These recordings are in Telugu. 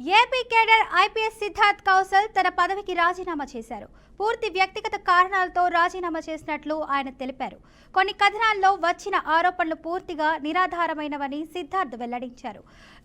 AP cadre IPS Siddharth Kaushal తన పదవికి రాజీనామా చేశారు. పూర్తి వ్యక్తిగత కారణాలతో రాజీనామా చేసినట్లు ఆయన తెలిపారు. కొన్ని కథనాల్లో వచ్చిన ఆరోపణలు పూర్తిగా నిరాధారమైనవని సిద్ధార్థ్ వెల్లడించారు.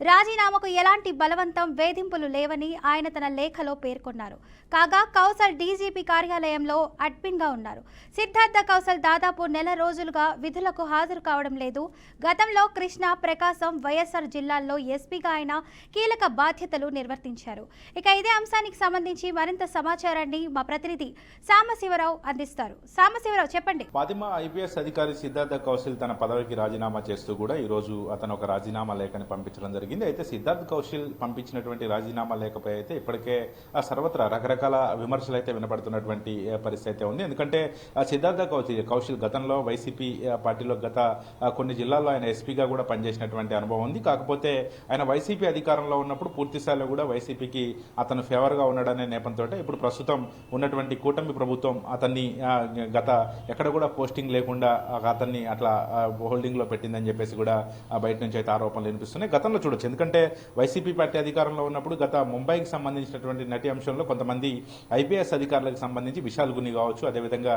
రాజీనామాకు ఎలాంటి బలవంతం, వేధింపులు లేవని ఆయన తన లేఖలో పేర్కొన్నారు. కాగా కౌశల్ డీజీపీ కార్యాలయంలో అడ్మిన్గా ఉన్నారు. సిద్ధార్థ కౌశల్ దాదాపు నెల రోజులుగా విధులకు హాజరు కావడం లేదు. గతంలో కృష్ణా, ప్రకాశం, వైఎస్ఆర్ జిల్లాల్లో ఎస్పీగా ఆయన కీలక బాధ్యతలు నిర్వర్తించారు. ఇక ఇదే అంశానికి సంబంధించి మరింత సమాచారాన్ని మా ప్రతినిధి సాంబశివరావు అందిస్తారు. సాంబశివరావు, చెప్పండి. ఫాతిమా ఐపీఎస్ అధికారి సిద్ధార్థ కౌశల్ తన పదవికి రాజీనామా చేస్తూ కూడా ఈ రోజు అతను ఒక రాజీనామా లేఖని పంపించడం జరిగింది. అయితే సిద్ధార్థ్ కౌశల్ పంపించినటువంటి రాజీనామా లేఖపై అయితే ఇప్పటికే సర్వత్రా రకరకాల విమర్శలు అయితే వినపడుతున్నటువంటి పరిస్థితి అయితే ఉంది. ఎందుకంటే సిద్ధార్థ కౌశల్ గతంలో వైసీపీ పార్టీలో గత కొన్ని జిల్లాల్లో ఆయన ఎస్పీగా కూడా పనిచేసినటువంటి అనుభవం ఉంది. కాకపోతే ఆయన వైసీపీ అధికారంలో ఉన్నప్పుడు పూర్తి స్థాయిలో కూడా వైసీపీకి అతను ఫేవర్గా ఉన్నాడనే నేపథ్యంతో ఇప్పుడు ప్రస్తుతం ఉన్నటువంటి కూటమి ప్రభుత్వం అతన్ని గత ఎక్కడ కూడా పోస్టింగ్ లేకుండా అతన్ని అట్లా హోల్డింగ్ లో పెట్టిందని చెప్పేసి కూడా బయట నుంచి అయితే ఆరోపణలు వినిపిస్తున్నాయి. గతంలో చూడొచ్చు, ఎందుకంటే వైసీపీ పార్టీ అధికారంలో ఉన్నప్పుడు గత ముంబైకి సంబంధించినటువంటి నటి అంశంలో కొంతమంది ఐపీఎస్ అధికారులకు సంబంధించి విశాల్ గుని కావచ్చు, అదేవిధంగా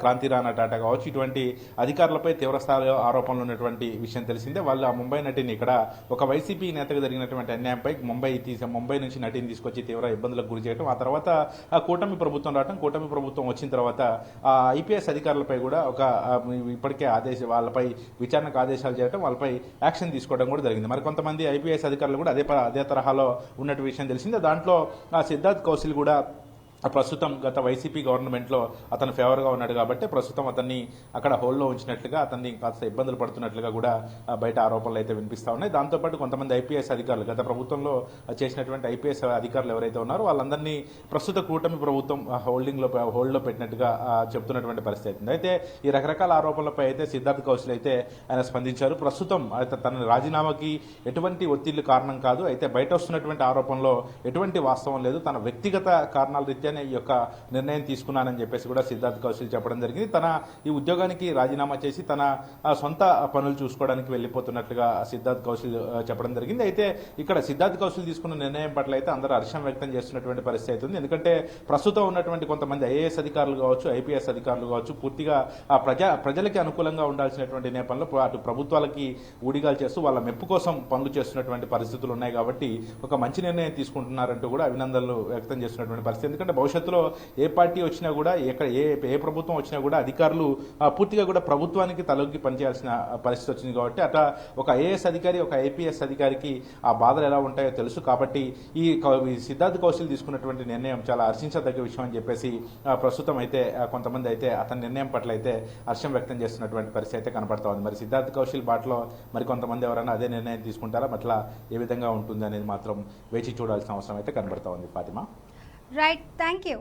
క్రాంతి రాణా టాటా కావచ్చు, ఇటువంటి అధికారులపై తీవ్ర స్థాయిలో ఆరోపణలు ఉన్నటువంటి విషయం తెలిసిందే. వాళ్ళు ఆ ముంబై నటిని ఇక్కడ ఒక వైసీపీ నేతకు జరిగినటువంటి అన్యాయంపై ముంబై నుంచి నటిని తీసుకొచ్చి తీవ్ర ఇబ్బందులకు గురి చేయడం, ఆ తర్వాత కూటమి ప్రభుత్వం రావడం, కూటమి ప్రభుత్వం వచ్చిన తర్వాత ఐపీఎస్ అధికారులపై కూడా ఇప్పటికే వాళ్ళపై విచారణకు ఆదేశాలు చేయడం, వాళ్ళపై యాక్షన్ తీసుకోవడం కూడా జరిగింది. మరి కొంతమంది ఐపీఎస్ అధికారులు కూడా అదే తరహాలో ఉన్నట్టు విషయం తెలిసిందే. దాంట్లో సిద్ధార్థ్ కౌశల్ కూడా ప్రస్తుతం గత వైసీపీ గవర్నమెంట్లో అతను ఫేవర్గా ఉన్నాడు కాబట్టి ప్రస్తుతం అతన్ని అక్కడ హోల్డ్లో ఉంచినట్లుగా, అతన్ని కాస్త ఇబ్బందులు పడుతున్నట్లుగా కూడా బయట ఆరోపణలు అయితే వినిపిస్తూ ఉన్నాయి. దాంతోపాటు కొంతమంది ఐపీఎస్ అధికారులు, గత ప్రభుత్వంలో చేసినటువంటి ఐపీఎస్ అధికారులు ఎవరైతే ఉన్నారో వాళ్ళందరినీ ప్రస్తుత కూటమి ప్రభుత్వం హోల్డ్లో పెట్టినట్టుగా చెప్తున్నటువంటి పరిస్థితి ఉంది. అయితే ఈ రకరకాల ఆరోపణలపై అయితే సిద్ధార్థ్ కౌశల్ అయితే ఆయన స్పందించారు. ప్రస్తుతం తన రాజీనామాకి ఎటువంటి ఒత్తిళ్లు కారణం కాదు, అయితే బయట వస్తున్నటువంటి ఆరోపణలో ఎటువంటి వాస్తవం లేదు, తన వ్యక్తిగత కారణాల రీత్యా ఈ యొక్క నిర్ణయం తీసుకున్నానని చెప్పేసి కూడా సిద్ధార్థ్ కౌశల్ చెప్పడం జరిగింది. తన ఈ ఉద్యోగానికి రాజీనామా చేసి తన సొంత పనులు చూసుకోవడానికి వెళ్ళిపోతున్నట్లుగా సిద్ధార్థ్ కౌశల్ చెప్పడం జరిగింది. అయితే ఇక్కడ సిద్ధార్థ్ కౌశల్ తీసుకున్న నిర్ణయం పట్ల అయితే అందరూ హర్షం వ్యక్తం చేస్తున్నటువంటి పరిస్థితి ఉంది. ఎందుకంటే ప్రస్తుతం ఉన్నటువంటి కొంతమంది ఐఏఎస్ అధికారులు కావచ్చు, ఐపీఎస్ అధికారులు కావచ్చు, పూర్తిగా ప్రజలకి అనుకూలంగా ఉండాల్సినటువంటి నేపథ్యంలో అటు ప్రభుత్వాలకి ఊడిగాలు చేస్తూ వాళ్ళ మెప్పు కోసం పనులు చేస్తున్నటువంటి పరిస్థితులు ఉన్నాయి. కాబట్టి ఒక మంచి నిర్ణయం తీసుకుంటున్నారంటూ కూడా అభినందనలు వ్యక్తం చేస్తున్నటువంటి పరిస్థితి. ఎందుకంటే భవిష్యత్తులో ఏ పార్టీ వచ్చినా కూడా, ఏ ప్రభుత్వం వచ్చినా కూడా అధికారులు పూర్తిగా కూడా ప్రభుత్వానికి తలొగ్గి పనిచేయాల్సిన పరిస్థితి వచ్చింది. కాబట్టి అట్లా ఒక ఐఏఎస్ అధికారి, ఒక ఐపీఎస్ అధికారికి ఆ బాధలు ఎలా ఉంటాయో తెలుసు. కాబట్టి ఈ సిద్ధార్థ్ కౌశల్ తీసుకున్నటువంటి నిర్ణయం చాలా హర్షించదగ్గ విషయం అని చెప్పేసి ప్రస్తుతం అయితే కొంతమంది అయితే అతని నిర్ణయం పట్ల అయితే హర్షం వ్యక్తం చేస్తున్నటువంటి పరిస్థితి అయితే కనపడతా ఉంది. మరి సిద్ధార్థ్ కౌశల్ బాటలో మరి కొంతమంది ఎవరైనా అదే నిర్ణయం తీసుకుంటారా, అట్లా ఏ విధంగా ఉంటుంది అనేది మాత్రం వేచి చూడాల్సిన అవసరం అయితే కనబడతా ఉంది. ఫాతిమా. Right, thank you.